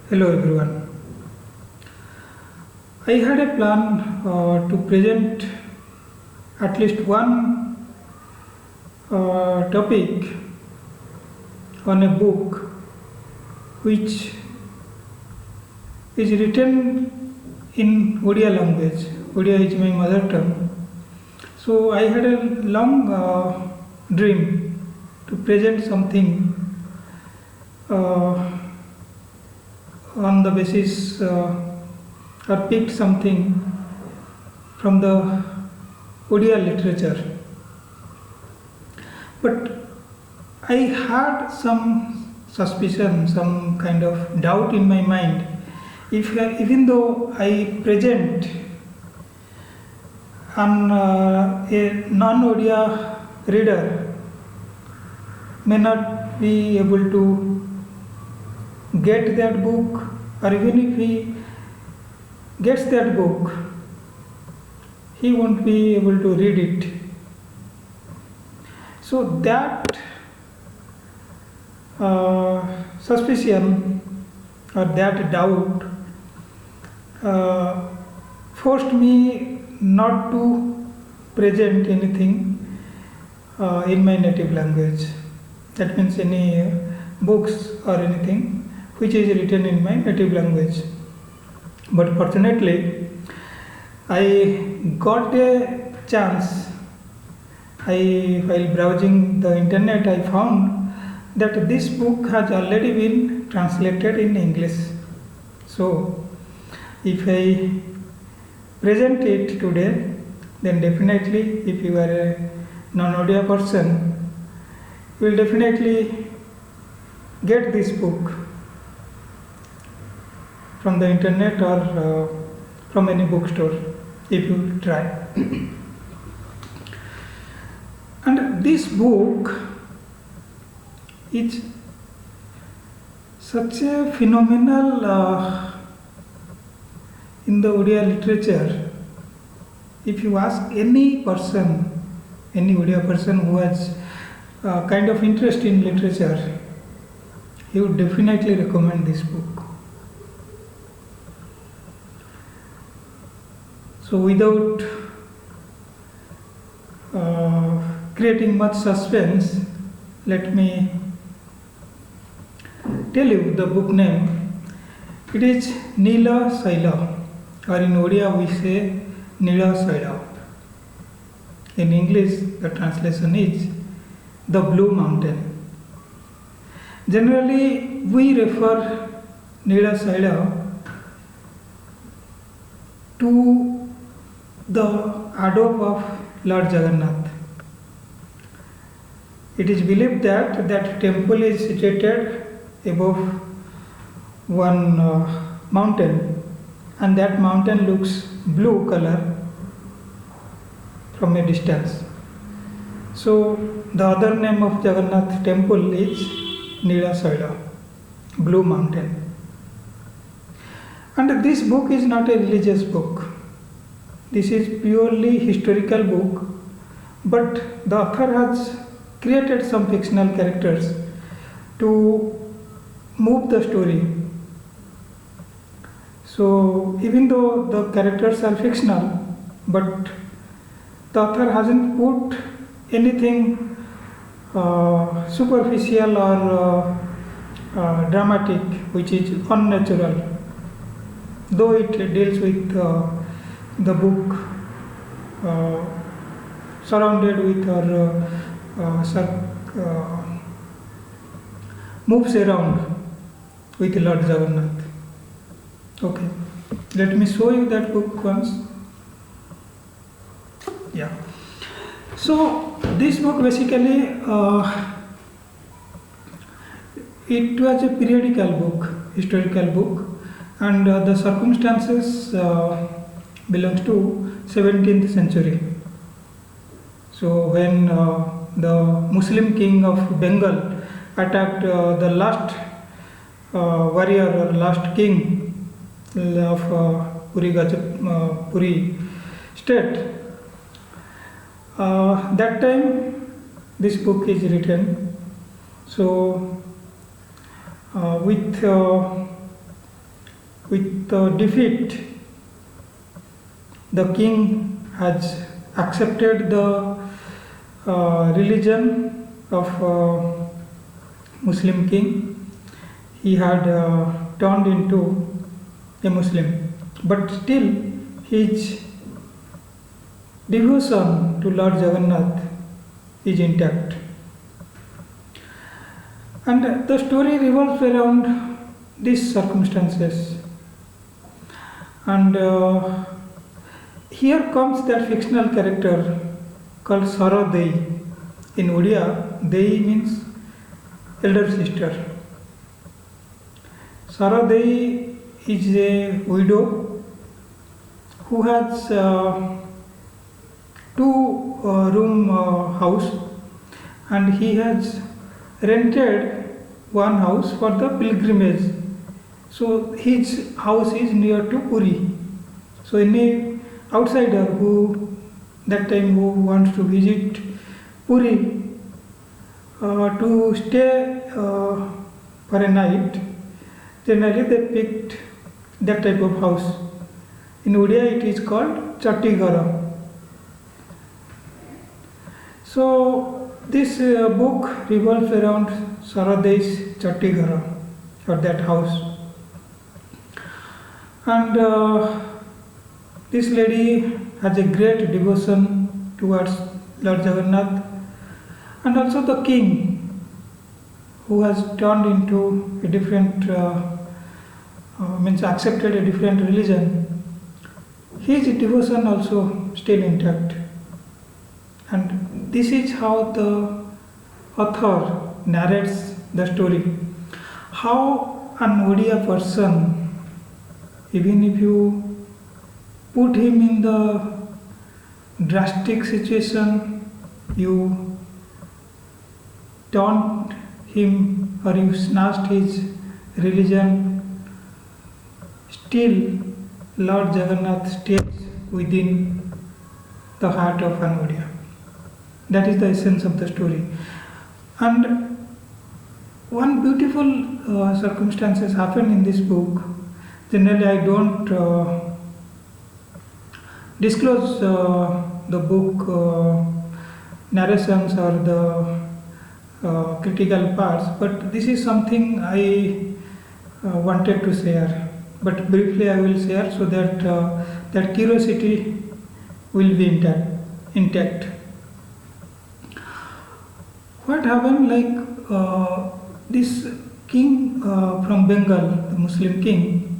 Hello everyone. I had a plan to present at least one topic on a book which is written in Odia language. Odia is my mother tongue. So I had a long dream to present something on the basis or picked something from the Odia literature. But I had some suspicion, some kind of doubt in my mind. Even though I present on a non-Odia reader may not be able to get that book, or even if he gets that book, he won't be able to read it. So that suspicion or that doubt forced me not to present anything in my native language. That means any books or anything which is written in my native language. But fortunately, I got a chance. While browsing the internet, I found that this book has already been translated in English. So, if I present it today, then definitely, if you are a non-Odia person, you will definitely get this book from the internet or from any bookstore if you try. And this book is such a phenomenal in the Odia literature. If you ask any person, any Odia person who has kind of interest in literature, he would definitely recommend this book. So without creating much suspense, let me tell you the book name. It is Neela Saila, or in Odia we say Neela Saila. In English the translation is The Blue Mountain. Generally we refer Neela Saila to the adobe of Lord Jagannath. It is believed that that temple is situated above one mountain, and that mountain looks blue color from a distance. So the other name of Jagannath temple is Neela Saila, Blue Mountain. And this book is not a religious book. This is purely historical book, but the author has created some fictional characters to move the story. So even though the characters are fictional, but the author hasn't put anything superficial or dramatic which is unnatural, though it deals with the book surrounded with or moves around with Lord Jagannath. Okay, let me show you that book once. Yeah. So this book basically it was a periodical book, historical book, and the circumstances belongs to 17th century. So when the Muslim king of Bengal attacked the last warrior or last king of Puri state, that time this book is written. So with with defeat, the king has accepted the religion of Muslim king. He had turned into a Muslim, but still his devotion to Lord Jagannath is intact. And the story revolves around these circumstances. And here comes that fictional character called Saradei. In Odia, Dei means elder sister. Saradei is a widow who has two-room house, and he has rented one house for the pilgrimage. So his house is near to Puri. So any outsider who wants to visit Puri to stay for a night, generally they picked that type of house. In Odia it is called Chattigara. So this book revolves around Saradei's Chattigara, or that house. And this lady has a great devotion towards Lord Jagannath, and also the king, who has turned into a different, accepted a different religion. His devotion also still intact. And this is how the author narrates the story. How an Odia person, even if you put him in the drastic situation, you taunt him or you snatched his religion, still Lord Jagannath stays within the heart of an Odia. That is the essence of the story. And one beautiful circumstances happen in this book. Generally, I don't disclose the book narrations or the critical parts, but this is something I wanted to share. But briefly, I will share so that that curiosity will be intact. What happened, this king from Bengal, the Muslim king,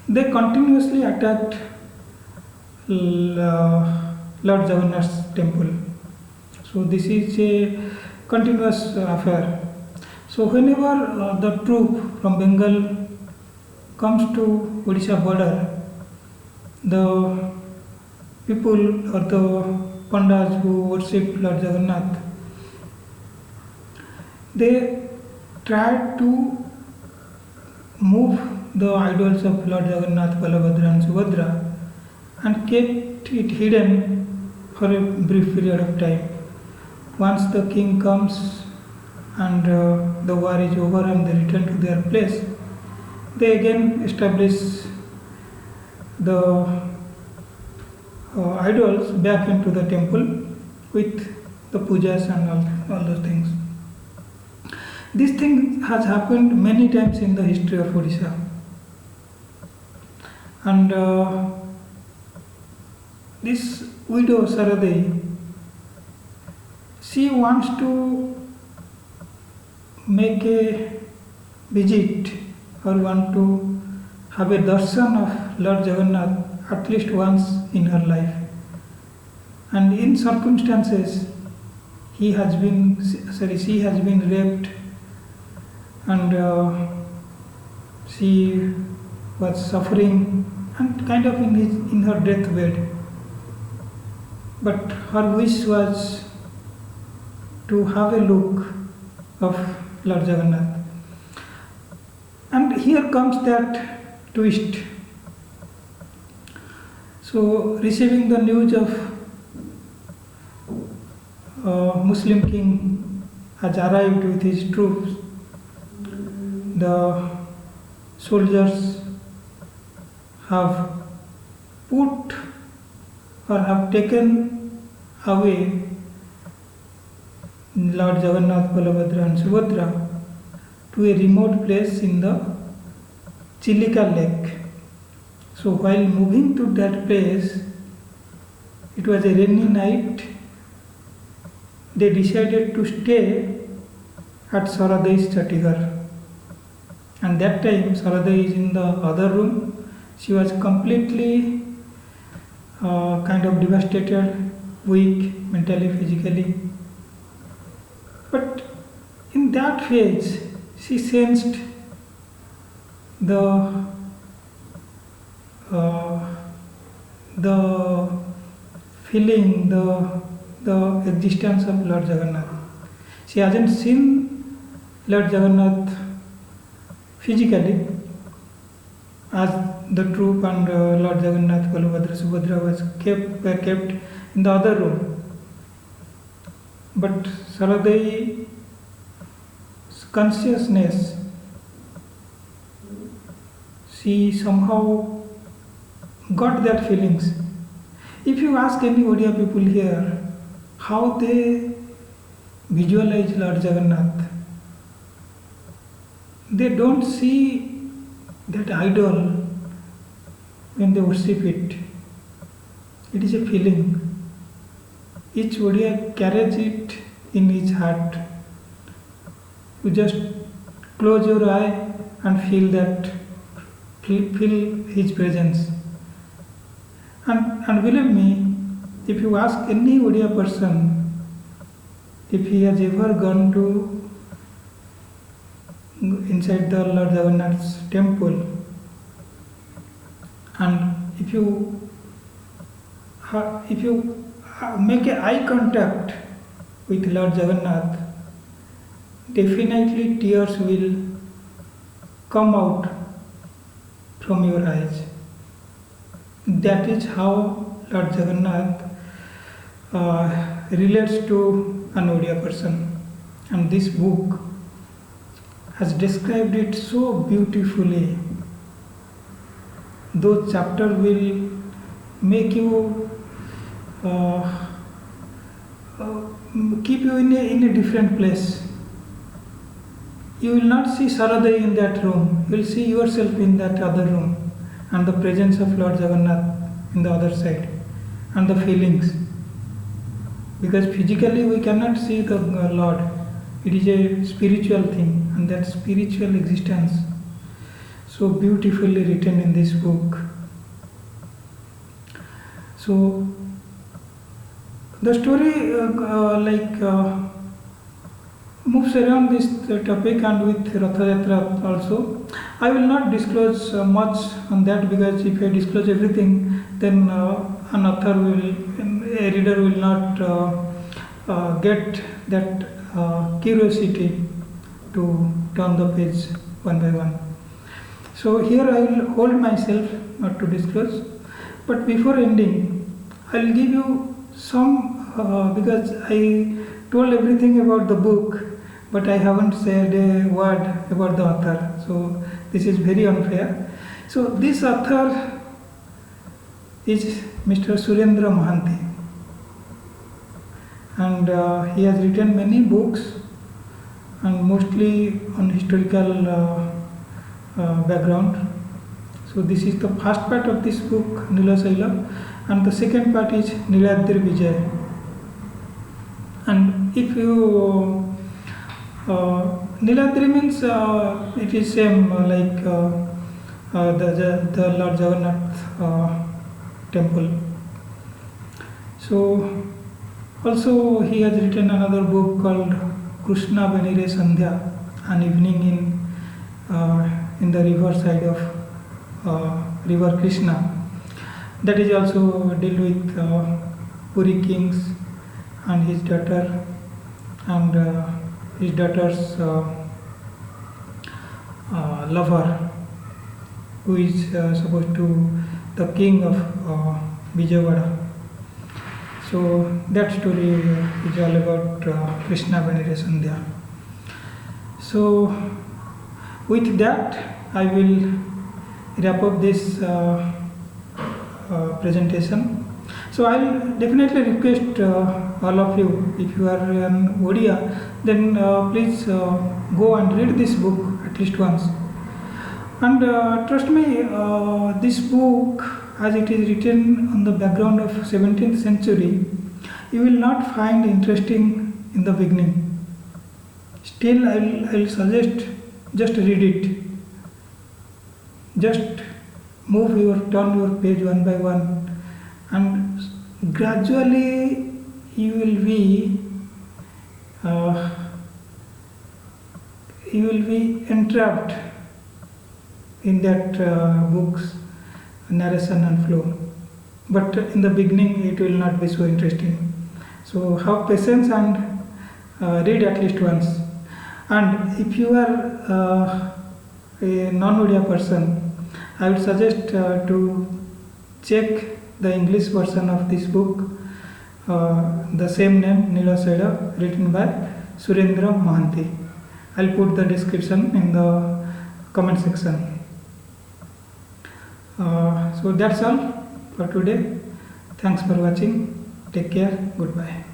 they continuously attacked Lord Jagannath's temple. So this is a continuous affair. So whenever the troop from Bengal comes to Odisha border, the people or the Pandas who worship Lord Jagannath, they tried to move the idols of Lord Jagannath, Balabhadra and Subhadra and kept it hidden for a brief period of time. Once the king comes and the war is over and they return to their place, they again establish the idols back into the temple with the pujas and all those things. This thing has happened many times in the history of Odisha. And this widow Saradei, she wants to make a visit or want to have a darshan of Lord Jagannath at least once in her life. And in circumstances, she has been raped, and she was suffering and kind of in her deathbed. But her wish was to have a look of Lord Jagannath. And here comes that twist. So receiving the news of Muslim king has arrived with his troops, the soldiers have put or have taken away Lord Jagannath, Balabhadra and Subhadra to a remote place in the Chilika lake. So while moving to that place, it was a rainy night, they decided to stay at Saradai's Chatighar. And that time Saradai is in the other room. She was completely kind of devastated, weak, mentally, physically. But in that phase, she sensed the feeling, the existence of Lord Jagannath. She hasn't seen Lord Jagannath physically, as the troop and Lord Jagannath, Balabhadra, Subhadra were kept in the other room. But Saradai's consciousness, she somehow got that feelings. If you ask any Odia people here how they visualize Lord Jagannath, they don't see that idol when they worship it. It is a feeling. Each Odia carries it in his heart. You just close your eye and feel that, feel his presence. And believe me, if you ask any Odia person if he has ever gone to inside the Lord Jagannath's temple, and if you make an eye contact with Lord Jagannath, definitely tears will come out from your eyes. That is how Lord Jagannath relates to an Odia person. And this book has described it so beautifully. Those chapters will make you keep you in a different place. You will not see Saradai in that room. You will see yourself in that other room, and the presence of Lord Jagannath in the other side, and the feelings. Because physically we cannot see the Lord. It is a spiritual thing, and that spiritual existence so beautifully written in this book. So the story moves around this topic, and with Ratha Yatra also. I will not disclose much on that, because if I disclose everything, then a reader will not get that curiosity to turn the page one by one. So here I will hold myself not to disclose. But before ending, I will give you some, because I told everything about the book, but I haven't said a word about the author. So this is very unfair. So this author is Mr. Surendra Mohanty, and he has written many books, and mostly on historical background. So this is the first part of this book, Neela Saila, and the second part is Niladri Vijay. And if you Niladri means it is same like the Lord Jagannath temple. So also he has written another book called Krishna Benire Sandhya, an evening in the river side of river Krishna. That is also deal with Puri kings and his daughter, and his daughter's lover, who is supposed to the king of Vijayawada. So that story is all about Krishna Benire Sandhya. So with that, I will wrap up this presentation. So I'll definitely request all of you, if you are an Odia, then please go and read this book at least once. And trust me, this book, as it is written on the background of 17th century, you will not find interesting in the beginning. Still, I'll suggest just read it. Just turn your page one by one, and gradually you will be entrapped in that book's narration and flow. But in the beginning, it will not be so interesting. So have patience and read at least once. And if you are a non-Odia person, I would suggest to check the English version of this book, the same name, Neela Saila, written by Surendra Mohanty. I'll put the description in the comment section. So that's all for today. Thanks for watching. Take care. Goodbye.